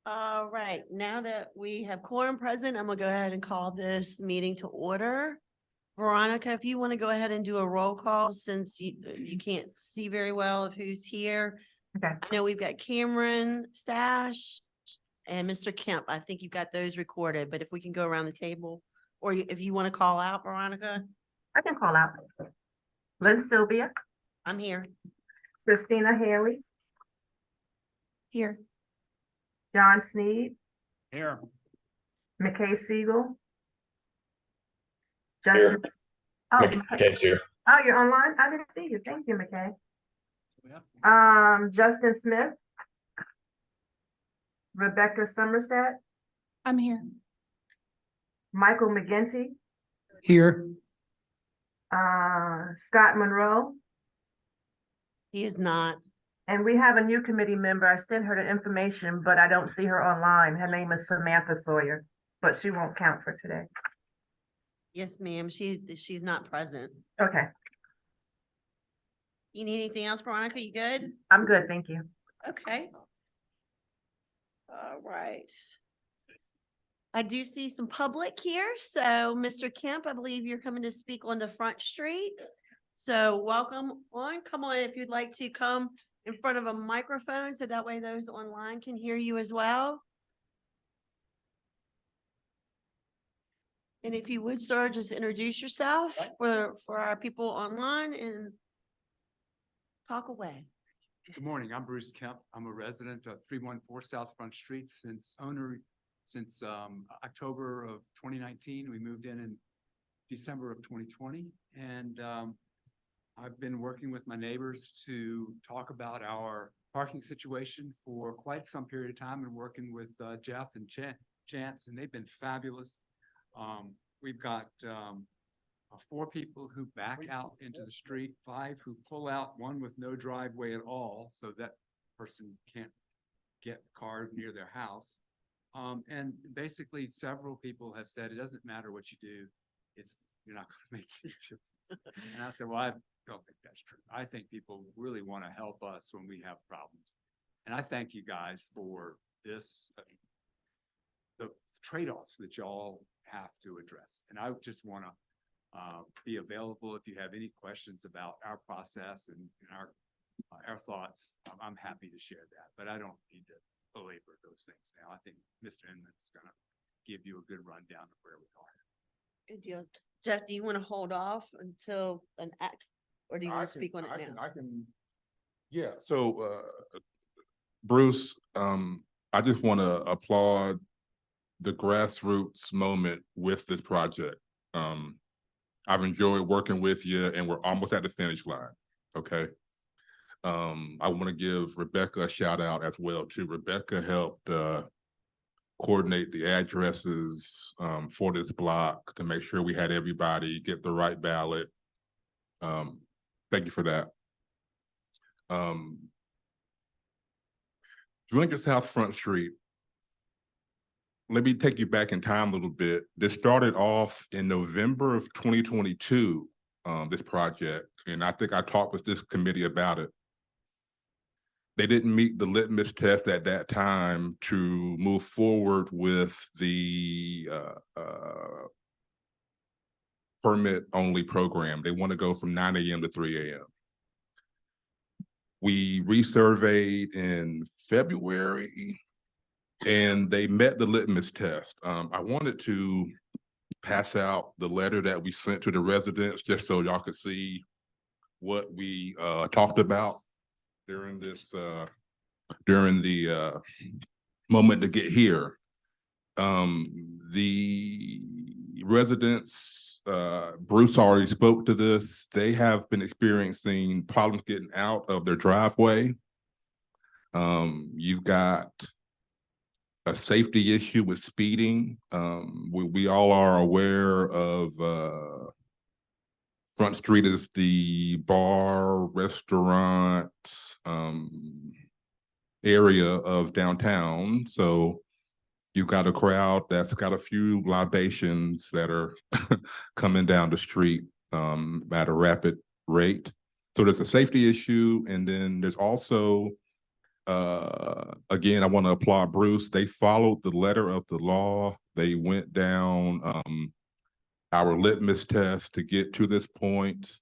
All right, now that we have quorum present, I'm gonna go ahead and call this meeting to order. Veronica, if you want to go ahead and do a roll call since you can't see very well of who's here. Okay. I know we've got Cameron Stash and Mr. Kemp. I think you've got those recorded, but if we can go around the table, or if you want to call out, Veronica, I can call out. Lynn Sylvia, I'm here. Christina Haley, Here. John Sneed, Here. McKay Siegel. Justice. Oh, McKay. McKay's here. Oh, you're online? I didn't see you. Thank you, McKay. Justin Smith. Rebecca Somerset, I'm here. Michael McGinty, Here. Scott Monroe. He is not. And we have a new committee member. I sent her the information, but I don't see her online. Her name is Samantha Sawyer, but she won't count for today. Yes, ma'am. She's not present. Okay, You need anything else, Veronica? You good? I'm good, thank you. Okay. All right. I do see some public here. So Mr. Kemp, I believe you're coming to speak on the Front Street. So welcome on. Come on, if you'd like to come in front of a microphone, so that way those online can hear you as well. And if you would, sir, just introduce yourself for our people online and talk away. Good morning. I'm Bruce Kemp. I'm a resident of 314 South Front Street since October of 2019. We moved in December of 2020. And I've been working with my neighbors to talk about our parking situation for quite some period of time, and working with Jeff and Chance, and they've been fabulous. We've got 4 people who back out into the street, 5 who pull out, 1 with no driveway at all, so that person can't get cars near their house. And basically several people have said, it doesn't matter what you do, you're not gonna make it. And I said, well, I don't think that's true. I think people really want to help us when we have problems. And I thank you guys for this, the trade-offs that y'all have to address. And I just want to be available if you have any questions about our process and our thoughts. I'm happy to share that, but I don't need to belabor those things now. I think Mr. Inman is going to give you a good rundown of where we are. Good deal. Jeff, do you want to hold off until an act, or do you want to speak on it now? I can, yeah, so, Bruce, I just want to applaud the grassroots moment with this project. I've enjoyed working with you, and we're almost at the finish line, okay? I want to give Rebecca a shout out as well too. Rebecca helped coordinate the addresses for this block to make sure we had everybody get the right ballot. Thank you for that. Drinker South Front Street. Let me take you back in time a little bit. This started off in November of 2022, this project, and I think I talked with this committee about it. They didn't meet the litmus test at that time to move forward with the permit-only program. They want to go from 9 a.m. to 3 a.m. We resurveyed in February, and they met the litmus test. I wanted to pass out the letter that we sent to the residents just so y'all could see what we talked about during this during the moment to get here. The residents, Bruce already spoke to this, they have been experiencing problems getting out of their driveway. You've got a safety issue with speeding. We all are aware of Front Street is the bar, restaurant area of downtown. So you've got a crowd that's got a few libations that are coming down the street at a rapid rate. So there's a safety issue. And then there's also Again, I want to applaud Bruce. They followed the letter of the law. They went down our litmus test to get to this point.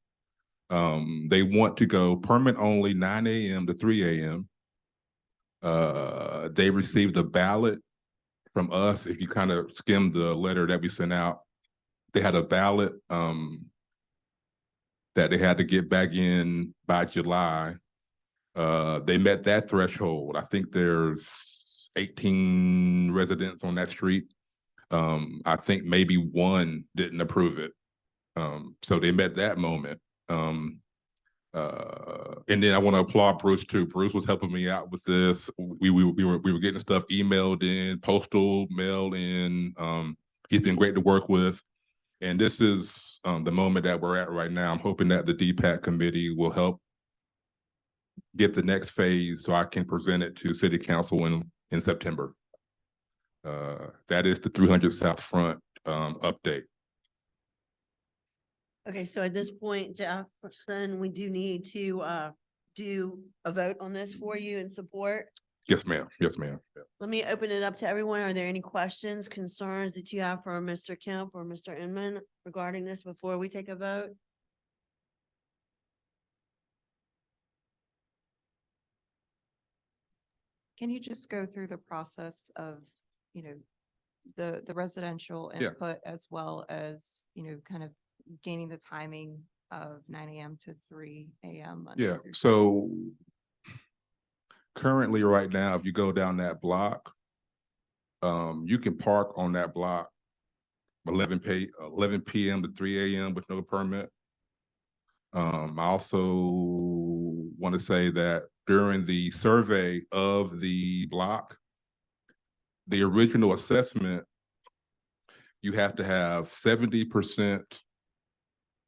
They want to go permit only 9 a.m. to 3 a.m. They received a ballot from us. If you kind of skim the letter that we sent out, they had a ballot that they had to get back in by July. They met that threshold. I think there's 18 residents on that street. I think maybe one didn't approve it. So they met that moment. And then I want to applaud Bruce too. Bruce was helping me out with this. We were getting stuff emailed in, postal mailed in. He's been great to work with. And this is the moment that we're at right now. I'm hoping that the DPAC committee will help get the next phase so I can present it to City Council in September. That is the 300 South Front update. Okay, so at this point, Jefferson, we do need to do a vote on this for you and support. Yes, ma'am. Yes, ma'am. Let me open it up to everyone. Are there any questions, concerns that you have for Mr. Kemp or Mr. Inman regarding this before we take a vote? Can you just go through the process of, you know, the residential Yeah. input as well as, you know, kind of gaining the timing of 9 a.m. to 3 a.m. Monday Yeah, through so currently right now, if you go down that block, you can park on that block 11 p.m. to 3 a.m. with no permit. I also want to say that during the survey of the block, the original assessment, you have to have 70%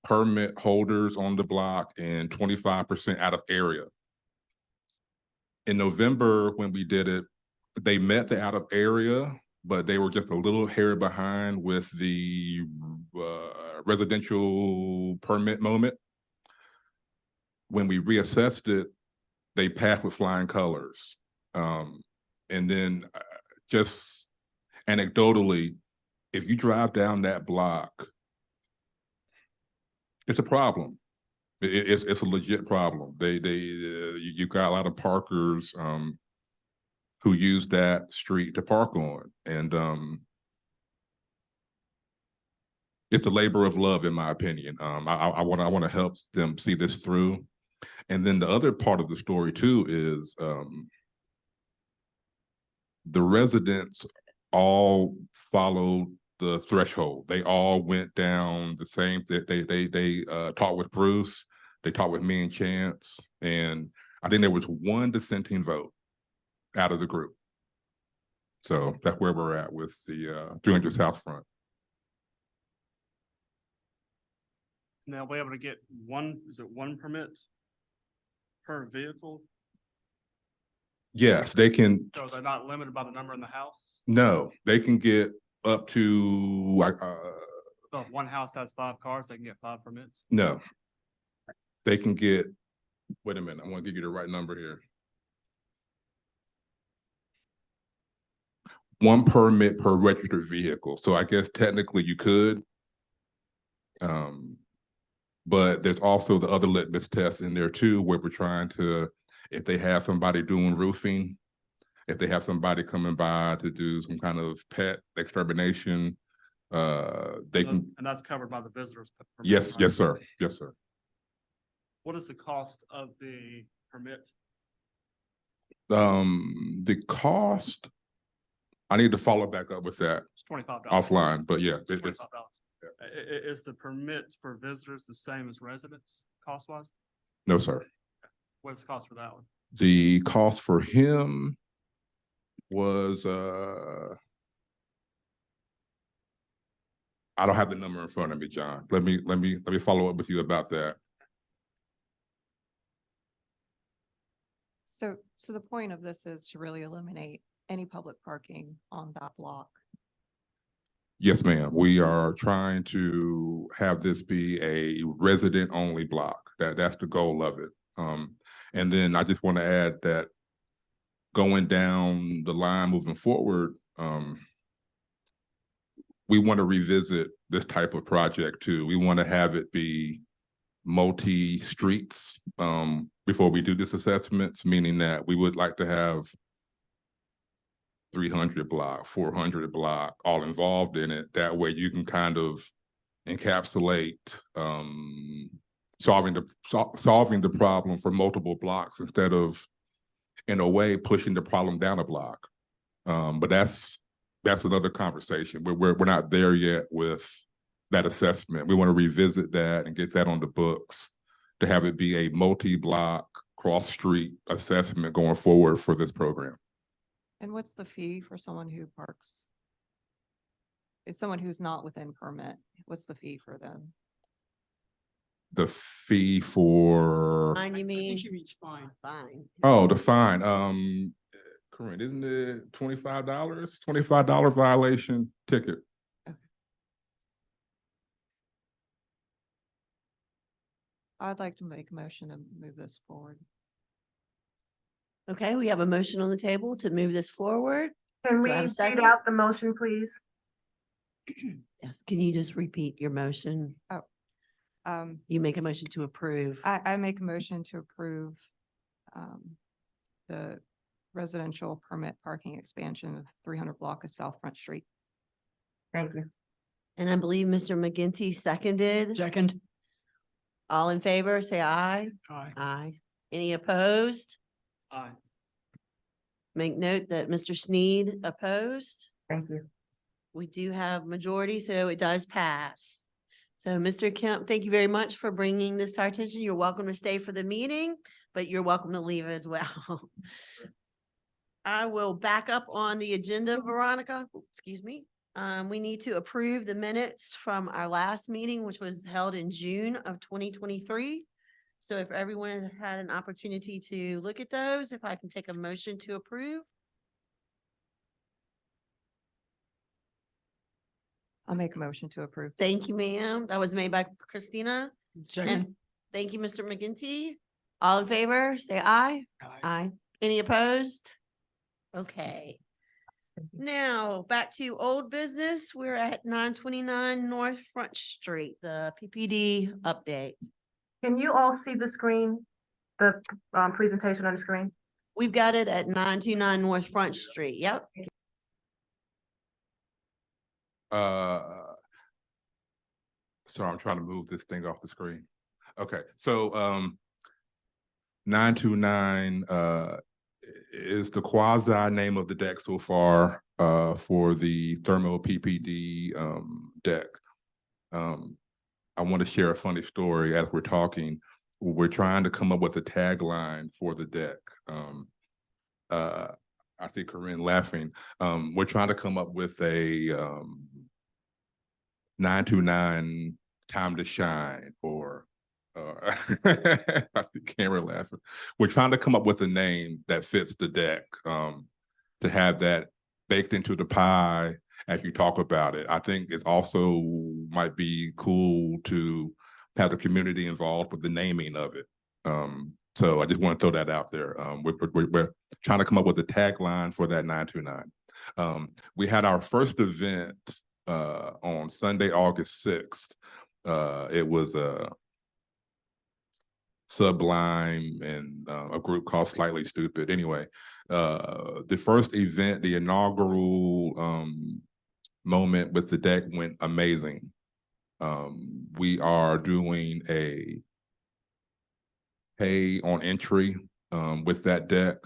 permit holders on the block and 25% out of area. In November, when we did it, they met the out of area, but they were just a little hair behind with the residential permit moment. When we reassessed it, they passed with flying colors. And then just anecdotally, if you drive down that block, it's a problem. It's a legit problem. You got a lot of parkers who use that street to park on, and it's a labor of love, in my opinion. I want to help them see this through. And then the other part of the story too is the residents all followed the threshold. They all went down the same. They talked with Bruce. They talked with me and Chance, and I think there was one dissenting vote out of the group. So that's where we're at with the 300 South Front. Now we're able to get one permit per vehicle? Yes, they can. So they're not limited by the number in the house? No, they can get up to like So if one house has 5 cars, they can get 5 permits? no. They can get, wait a minute, I want to give you the right number here. 1 permit per registered vehicle. So I guess technically you could. But there's also the other litmus test in there too, where we're trying to, if they have somebody doing roofing, if they have somebody coming by to do some kind of pet extermination, they can. And that's covered by the visitors. permit, Yes, right? yes, sir. Yes, sir. What is the cost of the permit? The cost, I need to follow back up with that It's $25. offline, but yeah, It's it's, $25. Is the permit for visitors the same as residents cost wise? no, sir. What is the cost for that one? The cost for him was, I don't have the number in front of me, John. Let me follow up with you about that. So the point of this is to really eliminate any public parking on that block. Yes, ma'am. We are trying to have this be a resident-only block. That's the goal of it. And then I just want to add that going down the line moving forward, we want to revisit this type of project too. We want to have it be multi-streets before we do this assessment, meaning that we would like to have 300 block, 400 block, all involved in it. That way you can kind of encapsulate solving the problem for multiple blocks instead of, in a way, pushing the problem down a block. But that's another conversation. We're not there yet with that assessment. We want to revisit that and get that on the books to have it be a multi-block cross-street assessment going forward for this program. And what's the fee for someone who parks? Is someone who's not within permit, what's the fee for them? The fee for, Fine, you mean? means fine. Fine. oh, the fine, Corinne, isn't it $25? $25 violation ticket. I'd like to make a motion to move this forward. Okay, we have a motion on the table to move this forward. Can Do we I have a read second? out the motion, please? Yes, can you just repeat your motion? You make a motion to approve. I make a motion to approve the residential permit parking expansion of 300 block of South Front Street. Thank you. And I believe Mr. McGinty seconded. Second. All in favor, say aye. Aye. Aye. Any opposed? Aye. Make note that Mr. Sneed opposed. Thank you. We do have majority, so it does pass. So Mr. Kemp, thank you very much for bringing this to our attention. You're welcome to stay for the meeting, but you're welcome to leave as well. I will back up on the agenda, Veronica. Excuse me. We need to approve the minutes from our last meeting, which was held in June of 2023. So if everyone has had an opportunity to look at those, if I can take a motion to approve. I'll make a motion to approve. Thank you, ma'am. That was made by Christina. And thank you, Mr. McGinty. All in favor, say aye. Aye. Any opposed? Okay. Now, back to old business. We're at 929 North Front Street, the PPD update. Can you all see the screen, the presentation on the screen? We've got it at 929 North Front Street. Yep. Sorry, I'm trying to move this thing off the screen. Okay, so 929 is the quasi name of the deck so far for the thermo PPD deck. I want to share a funny story as we're talking. We're trying to come up with a tagline for the deck. I see Corinne laughing. We're trying to come up with a 929 time to shine, or I see Cameron laughing. We're trying to come up with a name that fits the deck, to have that baked into the pie as you talk about it. I think it also might be cool to have the community involved with the naming of it. So I just want to throw that out there. We're trying to come up with a tagline for that 929. We had our first event on Sunday, August 6th. It was Sublime and a group called Slightly Stupid. Anyway, the first event, the inaugural moment with the deck went amazing. We are doing a pay on entry with that deck.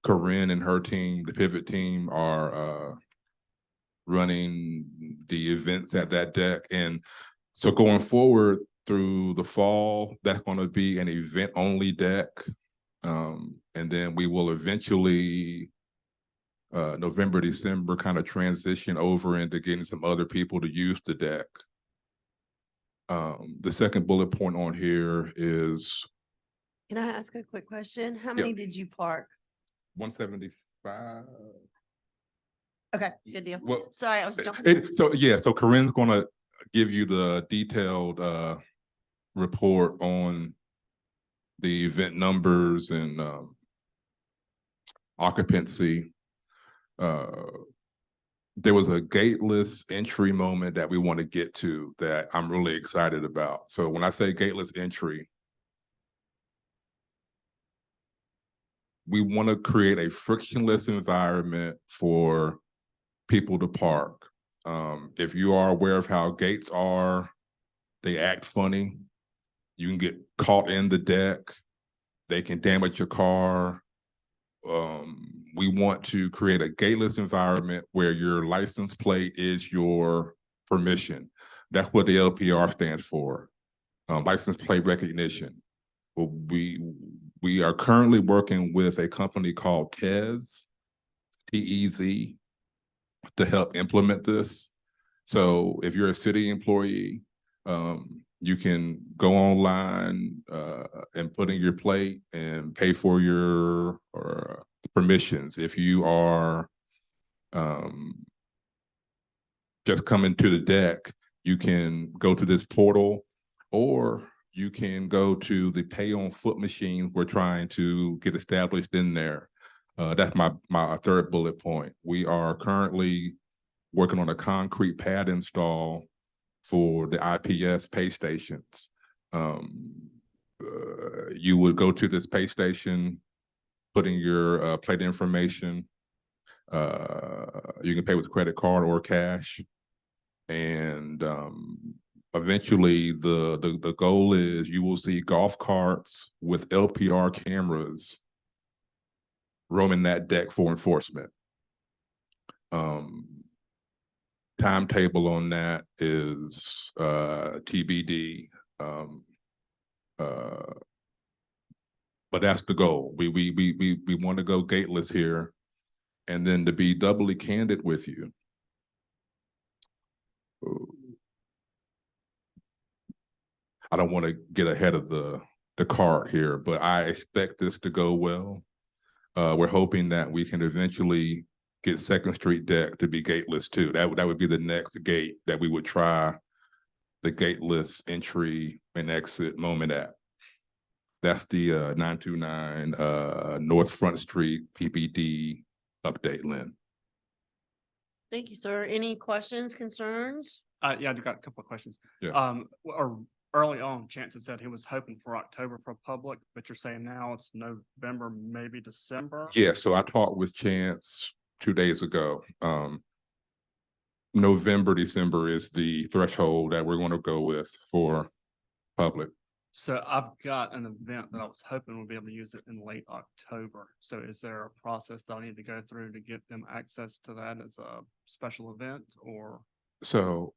Corinne and her team, the Pivot team, are running the events at that deck. And so going forward through the fall, that's going to be an event only deck. And then we will eventually November, December kind of transition over into getting some other people to use the deck. The second bullet point on here is Can I ask a quick question? How many did you park? 175. Okay, good deal. Well, Sorry, I was jumping. So Corinne's gonna give you the detailed report on the event numbers and occupancy. There was a gateless entry moment that we want to get to that I'm really excited about. So when I say gateless entry, we want to create a frictionless environment for people to park. If you are aware of how gates are, they act funny. You can get caught in the deck. They can damage your car. We want to create a gateless environment where your license plate is your permission. That's what the LPR stands for, license plate recognition. We are currently working with a company called TEZ, T-E-Z, to help implement this. So if you're a city employee, you can go online and put in your plate and pay for your permissions. If you are just coming to the deck, you can go to this portal, or you can go to the pay on foot machine we're trying to get established in there. That's my third bullet point. We are currently working on a concrete pad install for the IPS pay stations. You would go to this pay station, put in your plate information. You can pay with credit card or cash. And eventually the goal is you will see golf carts with LPR cameras roaming that deck for enforcement. Timetable on that is TBD. But that's the goal. We want to go gateless here. And then to be doubly candid with you, I don't want to get ahead of the cart here, but I expect this to go well. We're hoping that we can eventually get Second Street deck to be gateless too. That would be the next gate that we would try the gateless entry and exit moment at. That's the 929 North Front Street PPD update, Lynn. Thank you, sir. Any questions, concerns? Yeah, I got a couple of questions. Yeah. Or early on, Chance had said he was hoping for October for public, but you're saying now it's November, maybe December? Yeah, so I talked with Chance 2 days ago. November, December is the threshold that we're going to go with for public. So I've got an event that I was hoping we'll be able to use it in late October. So is there a process that I need to go through to get them access to that as a special event, or? So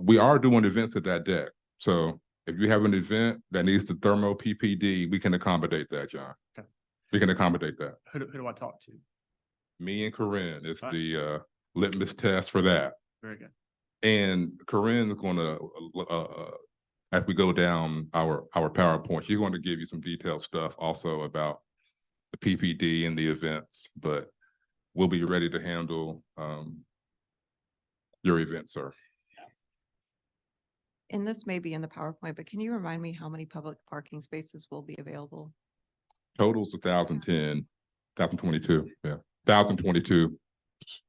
we are doing events at that deck. So if you have an event that needs the thermo PPD, we can accommodate that, John. Okay. We can accommodate that. Who do I talk to? Me and Corinne is Right. the litmus test for that. Very good. And Corinne's gonna, as we go down our PowerPoint, she's going to give you some detailed stuff also about the PPD and the events, but we'll be ready to handle your event, sir. And this may be in the PowerPoint, but can you remind me how many public parking spaces will be available? Total's 1,010, 1,022, yeah, 1,022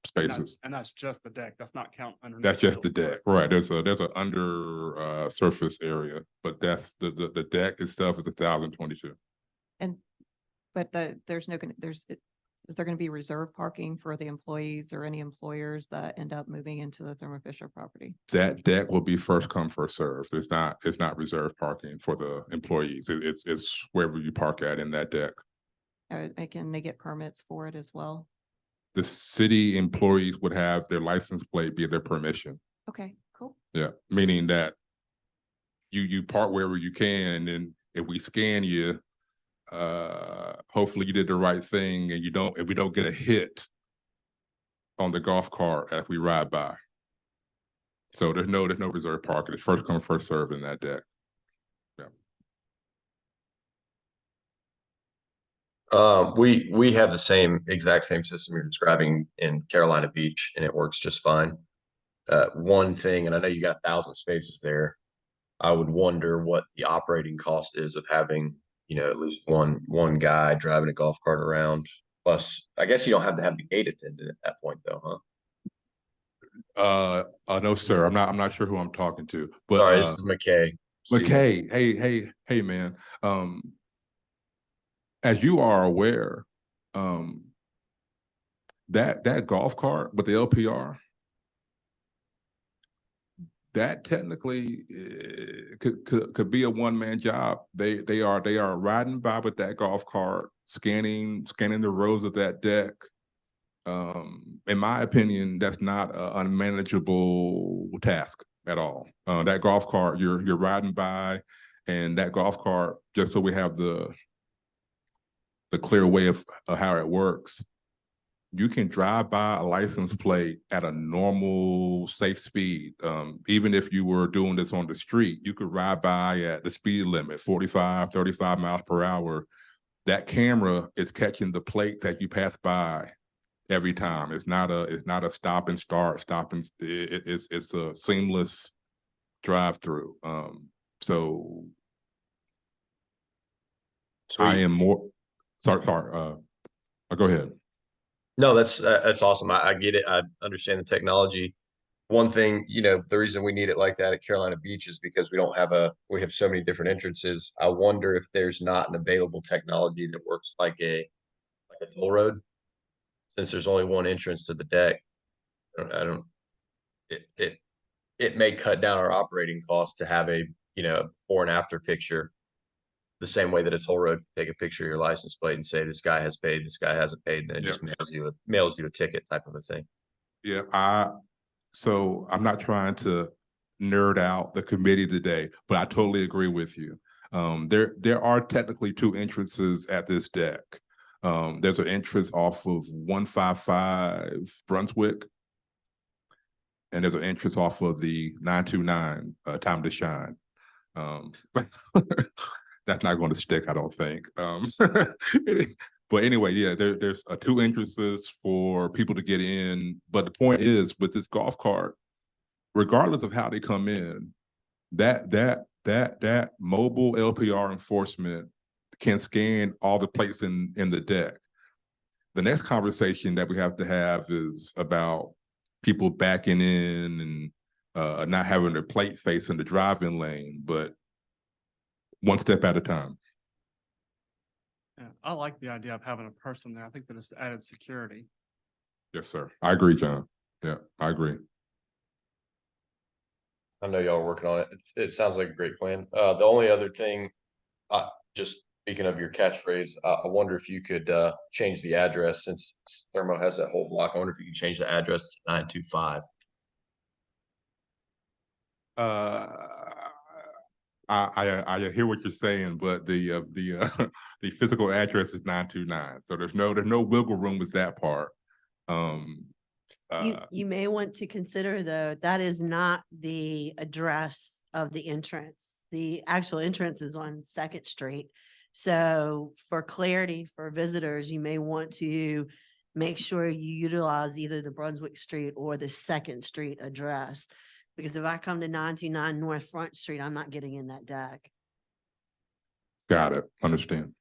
spaces. And that's just the deck. That's not count underneath. That's just the field, deck, right? There's a under surface area, but that's the deck itself is 1,022. And, but is there gonna be reserve parking for the employees or any employers that end up moving into the Thermo Fisher property? That deck will be first come, first served. It's not reserved parking for the employees. It's wherever you park at in that deck. Can they get permits for it as well? The city employees would have their license plate be their permission. Okay, cool. Yeah, meaning that you park wherever you can, and then if we scan you, hopefully you did the right thing, and if we don't get a hit on the golf cart as we ride by. So there's no reserve parking. It's first come, first served in that deck. We have the exact same system you're describing in Carolina Beach, and it works just fine. One thing, and I know you got 1,000 spaces there, I would wonder what the operating cost is of having, at least one guy driving a golf cart around. Plus, I guess you don't have to have the gate attendant at that point though, huh? No, sir, I'm not sure who I'm talking to, but, Sorry, this is McKay. McKay, hey, man, as you are aware, that golf cart with the LPR, that technically could be a one-man job. They are riding by with that golf cart, scanning the rows of that deck. In my opinion, that's not an unmanageable task at all. That golf cart, you're riding by, and that golf cart, just so we have the clear way of how it works, you can drive by a license plate at a normal, safe speed. Even if you were doing this on the street, you could ride by at the speed limit, 45, 35 miles per hour. That camera is catching the plates that you pass by every time. It's not a stop and start, it's a seamless drive through. So I Sweet. am more, sorry, go ahead. No, that's awesome. I get it. I understand the technology. One thing, the reason we need it like that at Carolina Beach is because we have so many different entrances. I wonder if there's not an available technology that works like a toll road, since there's only one entrance to the deck. It may cut down our operating costs to have a, before and after picture, the same way that a toll road take a picture of your license plate and say this guy has paid, this guy hasn't paid, then it just mails you a ticket type of a thing. Yeah, so I'm not trying to nerd out the committee today, but I totally agree with you. There are technically two entrances at this deck. There's an entrance off of 155 Brunswick, and there's an entrance off of the 929 Time to Shine. That's not going to stick, I don't think. But anyway, yeah, there's two entrances for people to get in. But the point is, with this golf cart, regardless of how they come in, that mobile LPR enforcement can scan all the plates in the deck. The next conversation that we have to have is about people backing in and not having their plate face in the driving lane, but one step at a time. Yeah, I like the idea of having a person there. I think that it's added security. Yes, sir. I agree, John. Yeah, I agree. I know y'all are working on it. It sounds like a great plan. The only other thing, just speaking of your catchphrase, I wonder if you could change the address, since Thermo has that whole block. I wonder if you could change the address to 925. I hear what you're saying, but the the physical address is 929. So there's no wiggle room with that part. You may want to consider, though, that is not the address of the entrance. The actual entrance is on Second Street. So for clarity for visitors, you may want to make sure you utilize either the Brunswick Street or the Second Street address. Because if I come to 929 North Front Street, I'm not getting in that deck. Got it. Understand.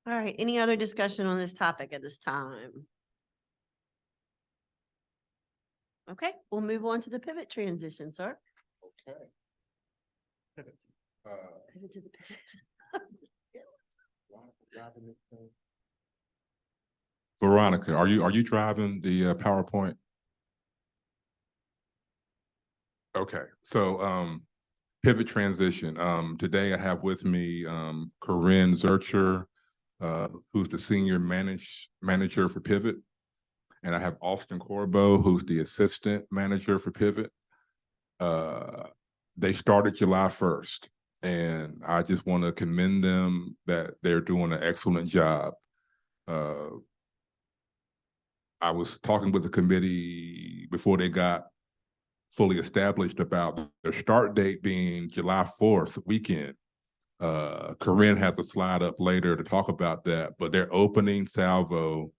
All right, any other discussion on this topic at this time? Okay, we'll move on to the pivot transition, sir. Okay. Pivot to the pivot. Veronica, are you driving the PowerPoint? Okay, so pivot transition. Today I have with me Corinne Zurcher, who's the senior manager for Pivot, and I have Austin Corbo, who's the assistant manager for Pivot. They started July 1st, and I just want to commend them that they're doing an excellent job. I was talking with the committee before they got fully established about their start date being July 4th weekend. Corinne has a slide up later to talk about that, but their opening salvo,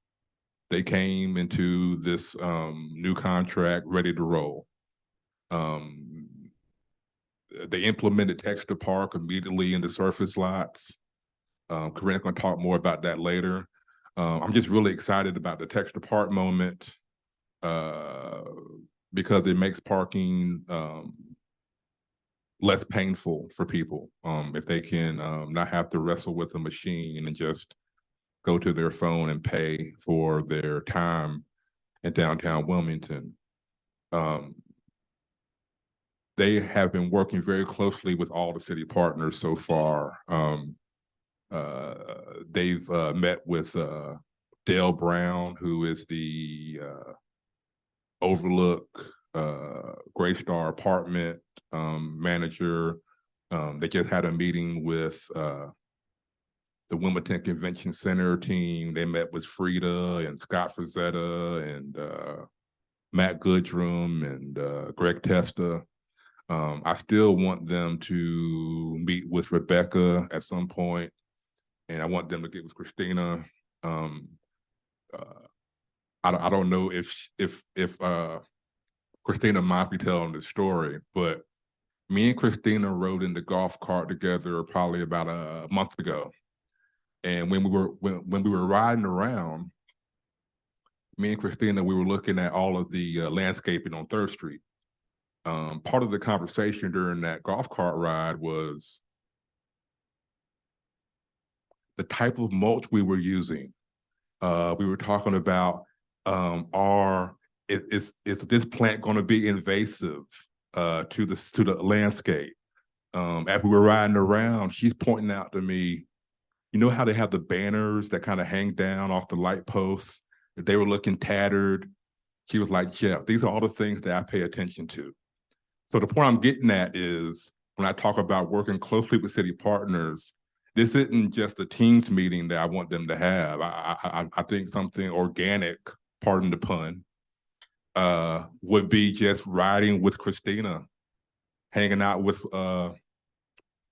they came into this new contract ready to roll. They implemented Text to Park immediately in the surface lots. Corinne's gonna talk more about that later. I'm just really excited about the Texture Park moment, because it makes parking, less painful for people, if they can, not have to wrestle with a machine and just go to their phone and pay for their time in downtown Wilmington. They have been working very closely with all the city partners so far. They've met with Dale Brown, who is the Overlook Gray Star apartment manager. They just had a meeting with the Wilmington Convention Center team. They met with Frida and Scott Frazetta and Matt Goodrum and Greg Testa. I still want them to meet with Rebecca at some point, and I want them to get with Christina. I don't know if Christina might be telling this story, but me and Christina rode in the golf cart together probably about a month ago. And when we were riding around, me and Christina, we were looking at all of the landscaping on 3rd Street. Part of the conversation during that golf cart ride was the type of mulch we were using. We were talking about, is this plant going to be invasive to the landscape? As we were riding around, she's pointing out to me, you know how they have the banners that kind of hang down off the light posts? They were looking tattered. She was like, Jeff, these are all the things that I pay attention to. So the point I'm getting at is when I talk about working closely with city partners, this isn't just a teams meeting that I want them to have. I think something organic, pardon the pun, would be just riding with Christina, hanging out with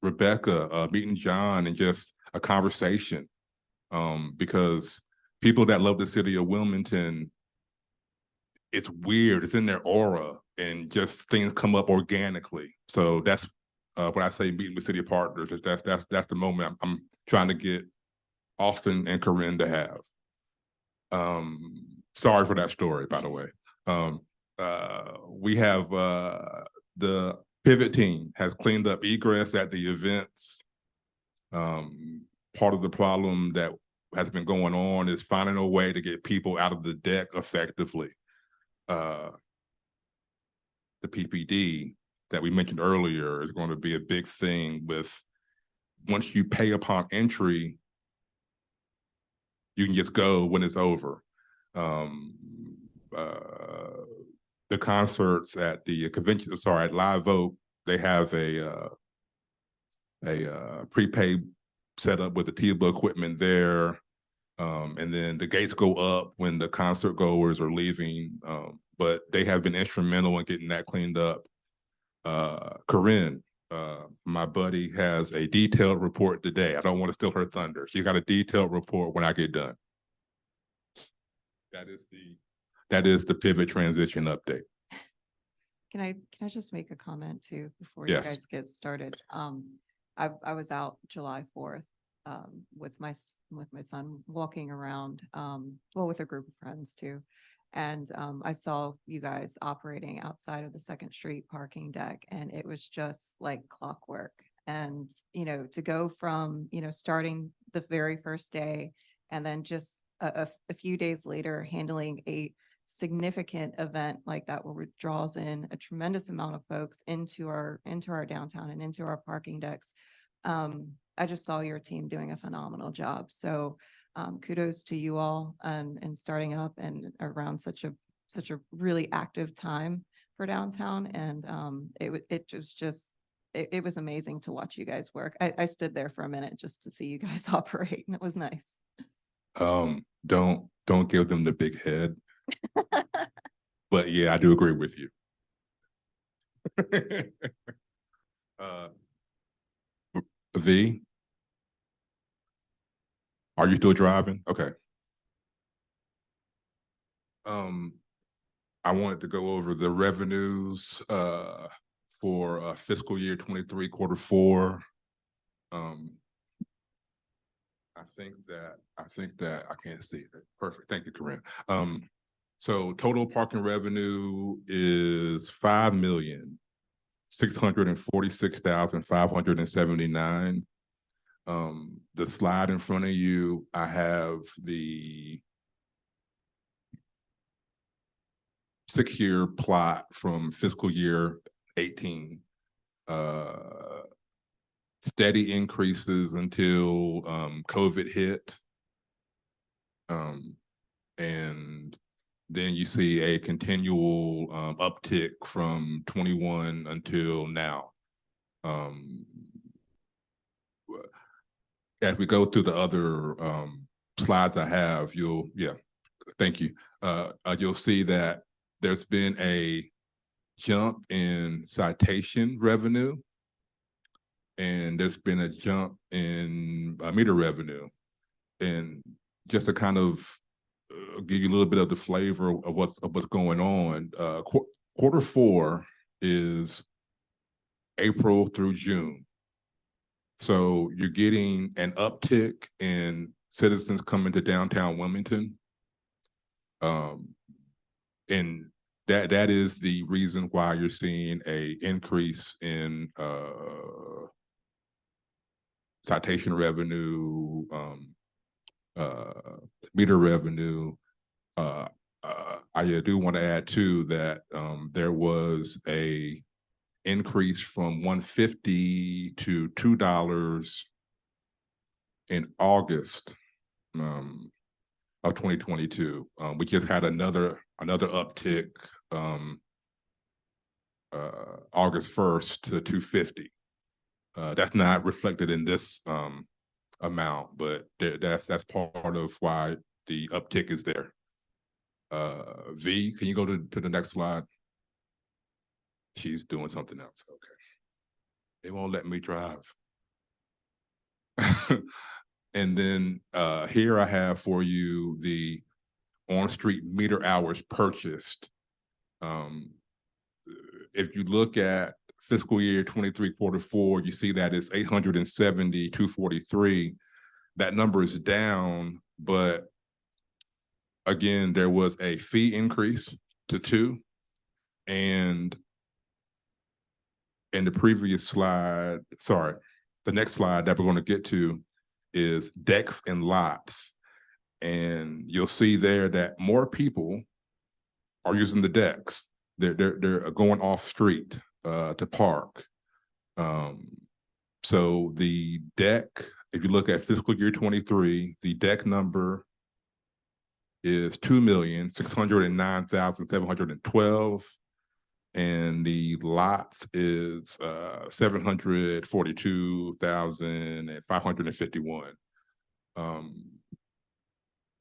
Rebecca, meeting John, and just a conversation. Because people that love the city of Wilmington, it's weird, it's in their aura, and just things come up organically. So that's when I say meeting with city partners, that's the moment I'm trying to get Austin and Corinne to have. Sorry for that story, by the way. We have the pivot team has cleaned up egress at the events. Part of the problem that has been going on is finding a way to get people out of the deck effectively. The PPD that we mentioned earlier is going to be a big thing with, once you pay upon entry, you can just go when it's over. The concerts at the convention, sorry, at Live Oak, they have a prepaid setup with the Tiba equipment there. And then the gates go up when the concert goers are leaving. But they have been instrumental in getting that cleaned up. Corinne, my buddy, has a detailed report today. I don't want to steal her thunder. She got a detailed report when I get done. That is the pivot transition update. Can I just make a comment too before Yes. you guys get started? I was out July 4th with my son walking around, well, with a group of friends too. And I saw you guys operating outside of the 2nd Street parking deck, and it was just like clockwork. And, to go from, starting the very first day and then just a few days later handling a significant event like that where it draws in a tremendous amount of folks into our downtown and into our parking decks. I just saw your team doing a phenomenal job. So kudos to you all and starting up and around such a really active time for downtown. And it was amazing to watch you guys work. I stood there for a minute just to see you guys operate, and it was nice. Don't give them the big head. But yeah, I do agree with you. V, are you still driving? Okay. I wanted to go over the revenues for fiscal year 23, quarter 4. I think that I can't see it. Perfect. Thank you, Corinne. So total parking revenue is 5,646,579. The slide in front of you, I have the 6-year plot from fiscal year 18. Steady increases until COVID hit. And then you see a continual uptick from 21 until now. As we go through the other slides I have, thank you. You'll see that there's been a jump in citation revenue, and there's been a jump in meter revenue. And just to kind of give you a little bit of the flavor of what's going on, quarter 4 is April through June. So you're getting an uptick in citizens coming to downtown Wilmington. And that is the reason why you're seeing a increase in citation revenue, meter revenue. I do want to add too that there was a increase from $1.50 to $2 in August of 2022. We just had another uptick August 1st to $2.50. That's not reflected in this amount, but that's part of why the uptick is there. V, can you go to the next slide? She's doing something else. Okay. They won't let me drive. And then here I have for you the on-street meter hours purchased. If you look at fiscal year 23 quarter 4, you see that it's 870,243. That number is down, but again, there was a fee increase to 2. And in the previous slide, sorry, the next slide that we're going to get to is decks and lots. And you'll see there that more people are using the decks. They're going off street to park. So the deck, if you look at fiscal year 23, the deck number is 2,609,712. And the lots is 742,551.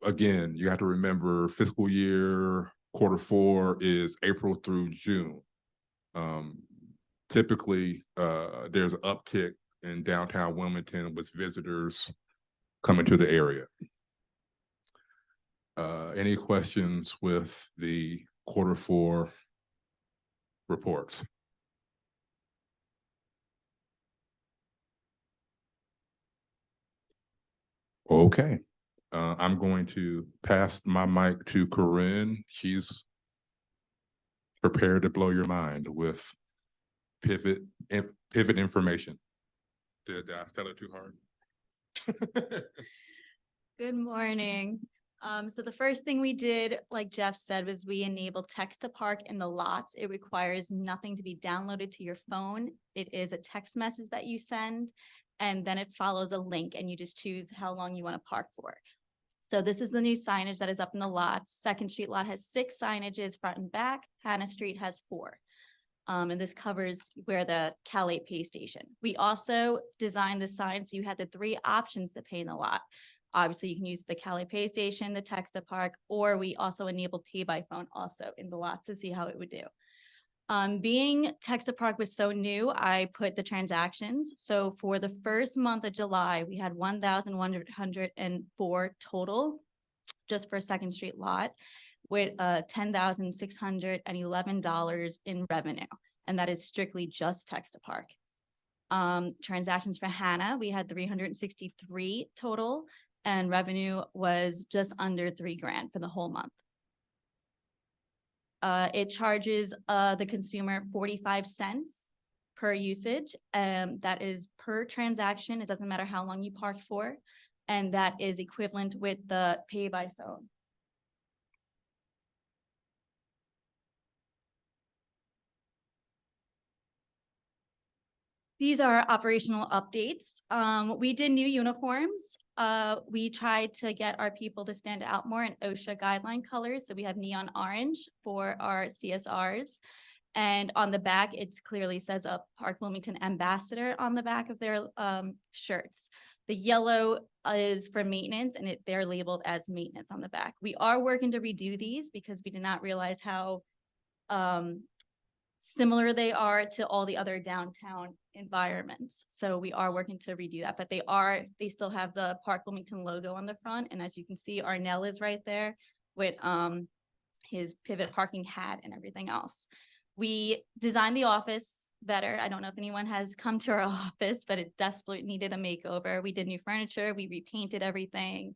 Again, you have to remember fiscal year quarter 4 is April through June. Typically, there's an uptick in downtown Wilmington with visitors coming to the area. Any questions with the quarter 4 reports? Okay. I'm going to pass my mic to Corinne. She's prepared to blow your mind with pivot information. Did I sell it too hard? Good morning. So the first thing we did, like Jeff said, was we enabled text to park in the lots. It requires nothing to be downloaded to your phone. It is a text message that you send, and then it follows a link, and you just choose how long you want to park for. So this is the new signage that is up in the lots. Second Street lot has 6 signages front and back. Hannah Street has 4. And this covers where the Cal8 pay station. We also designed the sign so you had the 3 options to pay in the lot. Obviously, you can use the Cal8 pay station, the text to park, or we also enabled pay by phone also in the lots to see how it would do. Being text to park was so new, I put the transactions. So for the first month of July, we had 1,104 total just for Second Street lot with $10,611 in revenue. And that is strictly just text to park. Transactions for Hannah, we had 363 total, and revenue was just under $3,000 for the whole month. It charges the consumer 45 cents per usage. That is per transaction. It doesn't matter how long you park for. And that is equivalent with the pay by phone. These are operational updates. We did new uniforms. We tried to get our people to stand out more in OSHA guideline colors. So we have neon orange for our CSRs. And on the back, it clearly says a Park Wilmington ambassador on the back of their shirts. The yellow is for maintenance, and they're labeled as maintenance on the back. We are working to redo these because we did not realize how similar they are to all the other downtown environments. So we are working to redo that, but they still have the Park Wilmington logo on the front. And as you can see, Arnell is right there with his pivot parking hat and everything else. We designed the office better. I don't know if anyone has come to our office, but it desperately needed a makeover. We did new furniture, we repainted everything.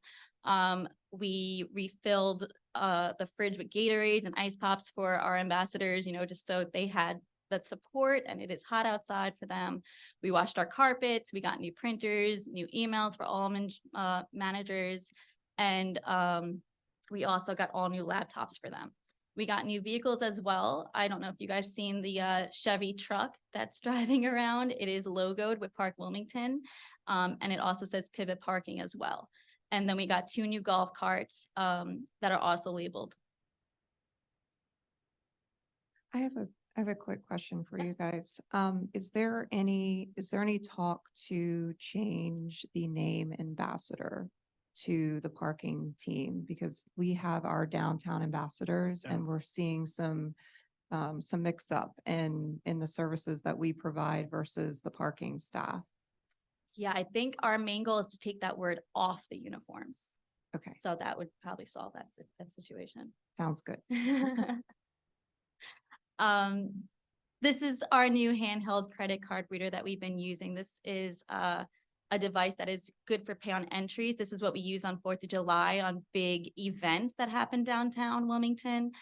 We refilled the fridge with Gatorades and ice pops for our ambassadors, just so they had that support, and it is hot outside for them. We washed our carpets, we got new printers, new emails for all managers, and we also got all new laptops for them. We got new vehicles as well. I don't know if you guys seen the Chevy truck that's driving around. It is logoed with Park Wilmington, and it also says Pivot Parking as well. And then we got 2 new golf carts that are also labeled. I have a quick question for you guys. Is there any talk to change the name ambassador to the parking team? Because we have our downtown ambassadors, Yeah. and we're seeing some mix up in the services that we provide versus the parking staff. Yeah, I think our main goal is to take that word off the uniforms. Okay, So that would probably solve that situation. sounds good. This is our new handheld credit card reader that we've been using. This is a device that is good for pay on entries. This is what we use on 4th of July on big events that happen downtown Wilmington.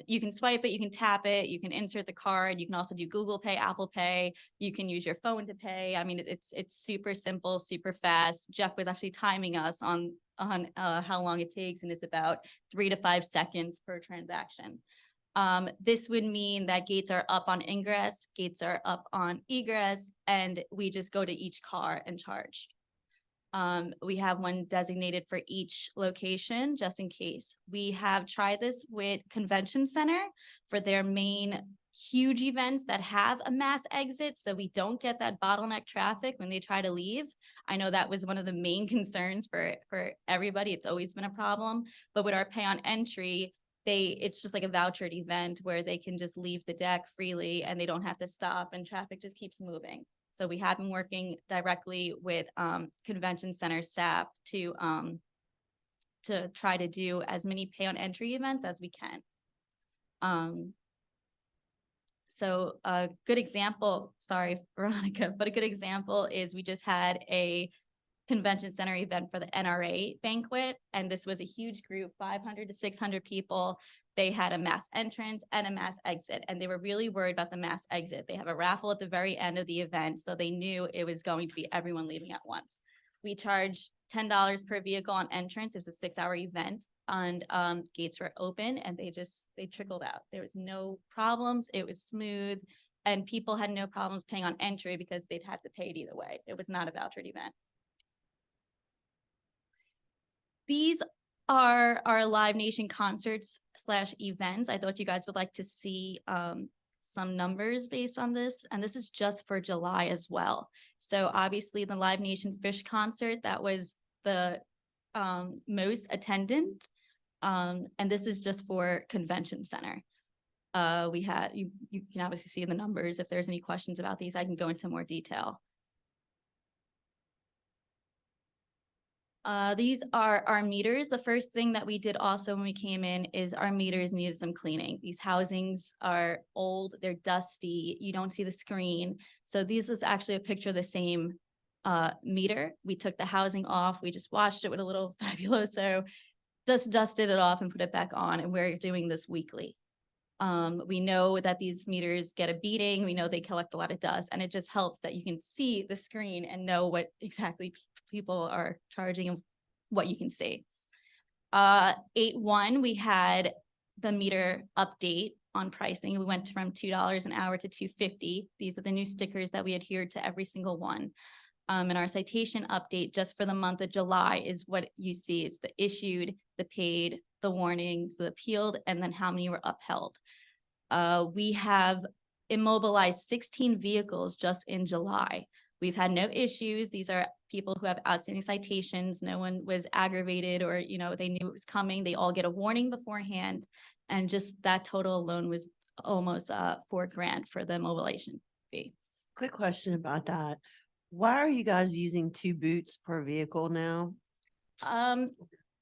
You can swipe it, you can tap it, you can insert the card. You can also do Google Pay, Apple Pay. You can use your phone to pay. I mean, it's super simple, super fast. Jeff was actually timing us on how long it takes, and it's about 3 to 5 seconds per transaction. This would mean that gates are up on ingress, gates are up on egress, and we just go to each car and charge. We have one designated for each location, just in case. We have tried this with Convention Center for their main huge events that have a mass exit, so we don't get that bottleneck traffic when they try to leave. I know that was one of the main concerns for everybody. It's always been a problem, but with our pay on entry, it's just like a vouchered event where they can just leave the deck freely and they don't have to stop, and traffic just keeps moving. So we have been working directly with Convention Center staff to try to do as many pay on entry events as we can. So a good example, sorry, Veronica, but a good example is we just had a Convention Center event for the NRA banquet, and this was a huge group, 500 to 600 people. They had a mass entrance and a mass exit, and they were really worried about the mass exit. They have a raffle at the very end of the event, so they knew it was going to be everyone leaving at once. We charged $10 per vehicle on entrance. It was a 6-hour event, and gates were open, and they trickled out. There was no problems. It was smooth, and people had no problems paying on entry because they'd have to pay it either way. It was not a vouchered event. These are our Live Nation concerts / events. I thought you guys would like to see some numbers based on this, and this is just for July as well. So obviously the Live Nation Fish concert, that was the most attendant, and this is just for Convention Center. We had, you can obviously see the numbers. If there's any questions about these, I can go into more detail. These are our meters. The first thing that we did also when we came in is our meters needed some cleaning. These housings are old, they're dusty, you don't see the screen. So this is actually a picture of the same meter. We took the housing off, we just washed it with a little Fabuloso, just dusted it off and put it back on, and we're doing this weekly. We know that these meters get a beating, we know they collect a lot of dust, and it just helps that you can see the screen and know what exactly people are charging and what you can see. 8-1, we had the meter update on pricing. We went from $2 an hour to $2.50. These are the new stickers that we adhered to every single one. And our citation update just for the month of July is what you see. It's the issued, the paid, the warnings, the appealed, and then how many were upheld. We have immobilized 16 vehicles just in July. We've had no issues. These are people who have outstanding citations. No one was aggravated or, they knew it was coming. They all get a warning beforehand. And just that total alone was almost $4,000 for the immobilization fee. Quick question about that. Why are you guys using 2 boots per vehicle now?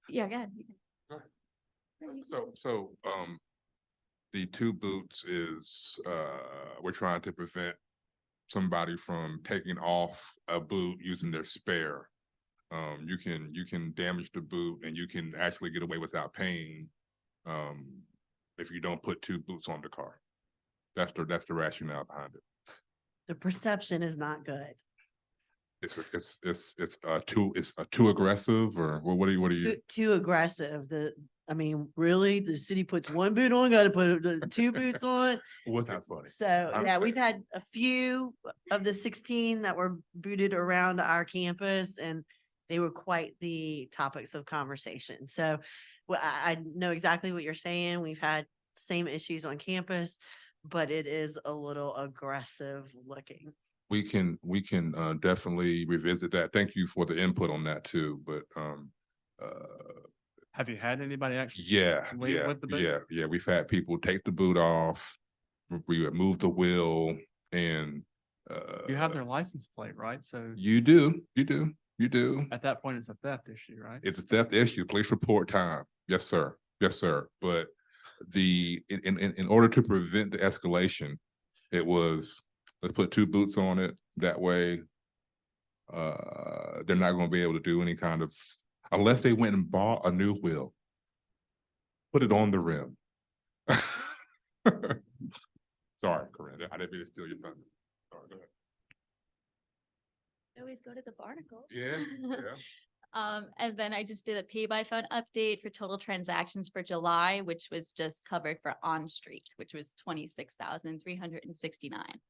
Yeah, go ahead. So, the 2 boots is, we're trying to prevent somebody from taking off a boot using their spare. You can damage the boot and you can actually get away without paying, if you don't put 2 boots on the car. That's the rationale behind it. The perception is not good. It's too aggressive, or what do you? Too aggressive. Really, the city puts 1 boot on, gotta put the 2 boots on. What's not funny? So, I yeah, we've understand. had a few of the 16 that were booted around our campus, and they were quite the topics of conversation. So, well, I know exactly what you're saying. We've had same issues on campus, but it is a little aggressive looking. We can definitely revisit that. Thank you for the input on that too, but Have you had anybody actually? yeah, leave with the boot? yeah. We've had people take the boot off, we remove the wheel, and You have their license plate, right? So you do. at that point, it's a theft issue, right? It's a theft issue, police report time. Yes, sir. Yes, sir. But in order to prevent the escalation, it was, let's put 2 boots on it. That way, they're not gonna be able to do any kind of, unless they went and bought a new wheel. Put it on the rim. Sorry, Corinne, I didn't mean to steal your thunder. Sorry, go ahead. Always go to the barnacle. Yeah. And then I just did a pay by phone update for total transactions for July, which was just covered for on street, which was 26,369.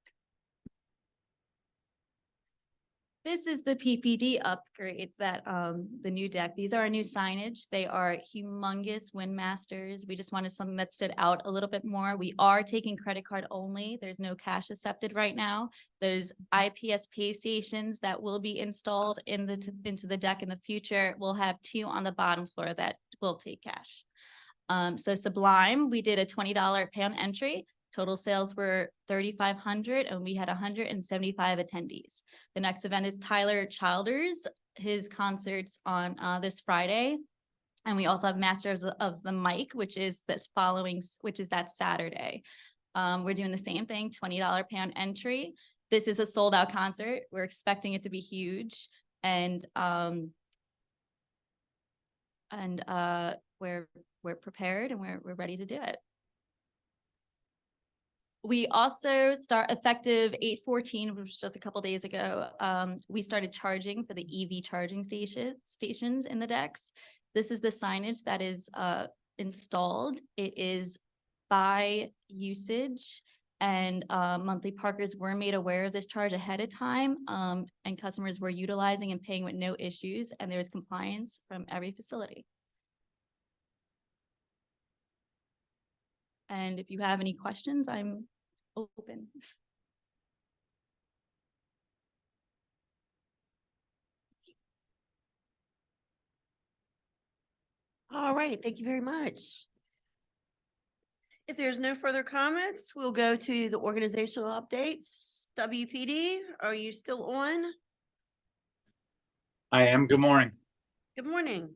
This is the PPD upgrade that, the new deck. These are our new signage. They are humongous Windmasters. We just wanted something that stood out a little bit more. We are taking credit card only. There's no cash accepted right now. There's IPS pay stations that will be installed into the deck in the future. We'll have 2 on the bottom floor that will take cash. So Sublime, we did a $20 pay on entry. Total sales were 3,500 and we had 175 attendees. The next event is Tyler Childers, his concerts on this Friday. And we also have Masters of the Mic, which is that Saturday. We're doing the same thing, $20 pay on entry. This is a sold out concert. We're expecting it to be huge. And we're prepared and we're ready to do it. We also start effective 8/14, which was just a couple days ago. We started charging for the EV charging stations in the decks. This is the signage that is installed. It is by usage, and monthly parkers were made aware of this charge ahead of time, and customers were utilizing and paying with no issues, and there was compliance from every facility. And if you have any questions, I'm open. All right, thank you very much. If there's no further comments, we'll go to the organizational updates. WPD, are you still on? I am. Good morning. Good morning.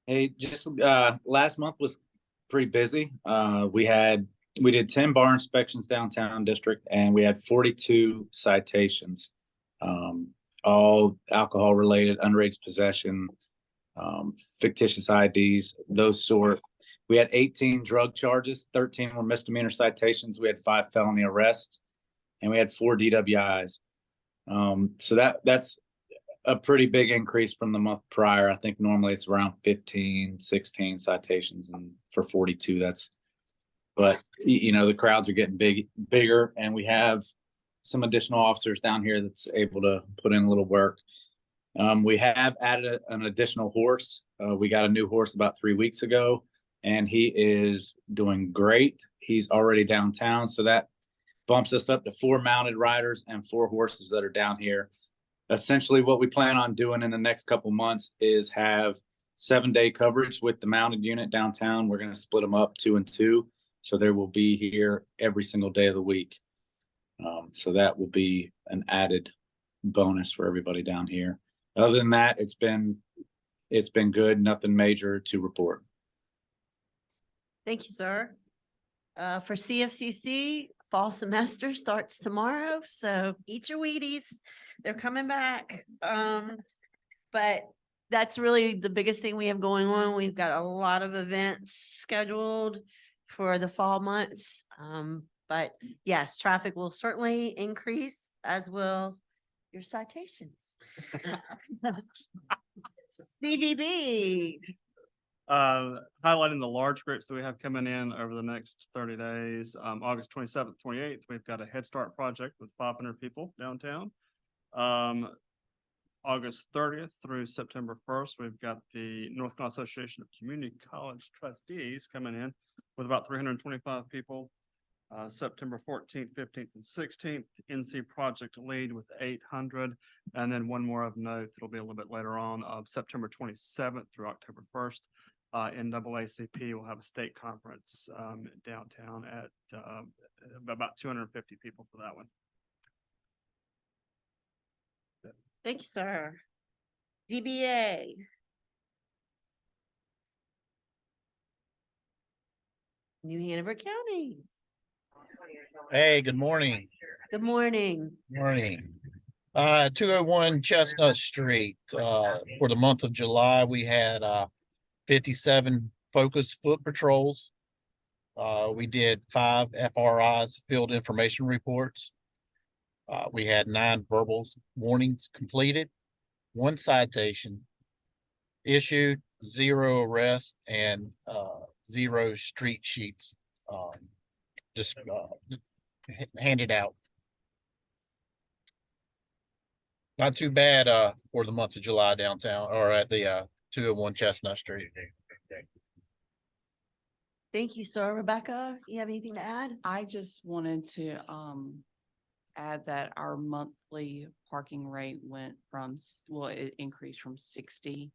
Hey, just last month was pretty busy. We did 10 bar inspections downtown district and we had 42 citations. All alcohol related, underage possession, fictitious IDs, those sort. We had 18 drug charges, 13 were misdemeanor citations. We had 5 felony arrests and we had 4 DWIs. So that's a pretty big increase from the month prior. I think normally it's around 15, 16 citations, and for 42, but the crowds are getting bigger, and we have some additional officers down here that's able to put in a little work. We have added an additional horse. We got a new horse about 3 weeks ago, and he is doing great. He's already downtown, so that bumps us up to 4 mounted riders and 4 horses that are down here. Essentially, what we plan on doing in the next couple months is have 7-day coverage with the mounted unit downtown. We're going to split them up 2 and 2. So there will be here every single day of the week. So that will be an added bonus for everybody down here. Other than that, it's been good. Nothing major to report. Thank you, sir. For CFCC, fall semester starts tomorrow, so eat your Wheaties. They're coming back. But that's really the biggest thing we have going on. We've got a lot of events scheduled for the fall months. But yes, traffic will certainly increase, as will your citations. CVB. Highlighting the large groups that we have coming in over the next 30 days. August 27th, 28th, we've got a Head Start project with 500 people downtown. August 30th through September 1st, we've got the North Carolina Association of Community College Trustees coming in with about 325 people. September 14th, 15th, and 16th, NC Project Lead with 800. And then one more of note that'll be a little bit later on, September 27th through October 1st. NAACP will have a state conference downtown at about 250 people for that one. Thank you, sir. DBA. New Hanover County. Hey, good morning. Good morning. Morning. 201 Chestnut Street. For the month of July, we had 57 focused foot patrols. We did 5 FRIs, field information reports. We had 9 verbal warnings completed, 1 citation issued, 0 arrests, and 0 street sheets just handed out. Not too bad for the month of July downtown or at the 201 Chestnut Street. Thank you, sir. Rebecca, you have anything to add? I just wanted to add that our monthly parking rate went from, it increased from $60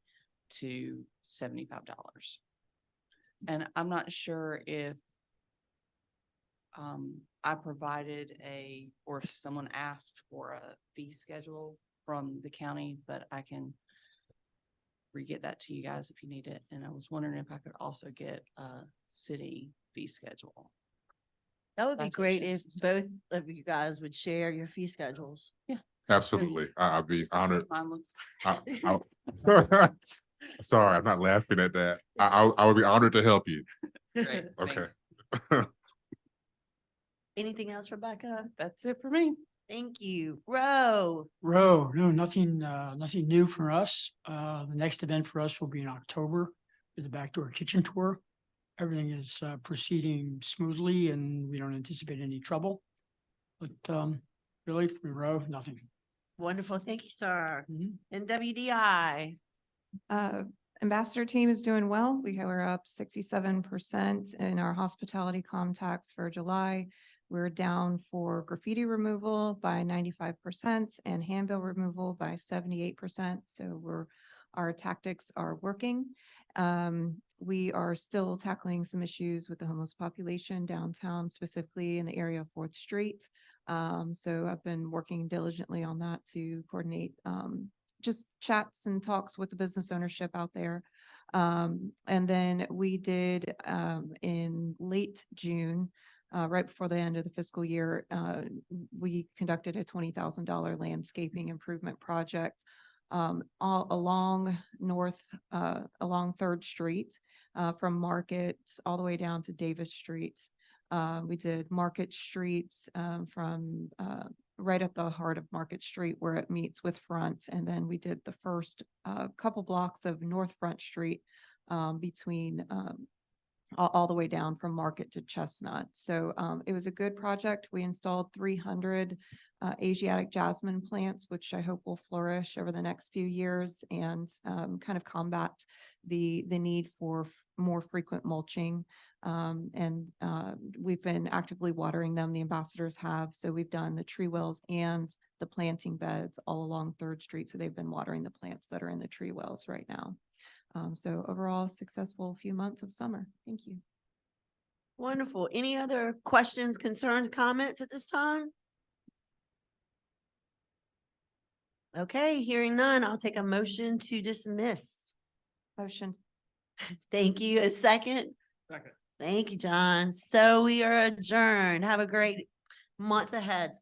to $75. And I'm not sure if I provided or if someone asked for a fee schedule from the county, but I can re-get that to you guys if you need it. And I was wondering if I could also get a city fee schedule. That would be great if Citations. both of you guys would share your fee schedules. Absolutely. I'd be honored. Mine looks. Sorry, I'm not laughing at that. I would be honored to help you. Great, Okay. Anything else, Rebecca? That's it for me. Thank you. Ro. No, nothing new for us. The next event for us will be in October with the backdoor kitchen tour. Everything is proceeding smoothly and we don't anticipate any trouble. But really, for Ro, nothing. Wonderful. Thank you, sir. Mhm. And WDI. Ambassador team is doing well. We're up 67% in our hospitality contacts for July. We're down for graffiti removal by 95% and handbill removal by 78%. So our tactics are working. We are still tackling some issues with the homeless population downtown, specifically in the area of 4th Street. So I've been working diligently on that to coordinate just chats and talks with the business ownership out there. And then we did, in late June, right before the end of the fiscal year, we conducted a $20,000 landscaping improvement project all along along Third Street, from Market all the way down to Davis Street. We did Market Street, from right at the heart of Market Street where it meets with Front. And then we did the first couple blocks of North Front Street, between all the way down from Market to Chestnut. So it was a good project. We installed 300 Asiatic jasmine plants, which I hope will flourish over the next few years and kind of combat the need for more frequent mulching. And we've been actively watering them. The ambassadors have. So we've done the tree wells and the planting beds all along Third Street. So they've been watering the plants that are in the tree wells right now. So overall, successful few months of summer. Thank you. Wonderful. Any other questions, concerns, comments at this time? Okay, hearing none, I'll take a motion to dismiss. Motion. Thank you. A second? Second. Thank you, John. So we are adjourned. Have a great month ahead.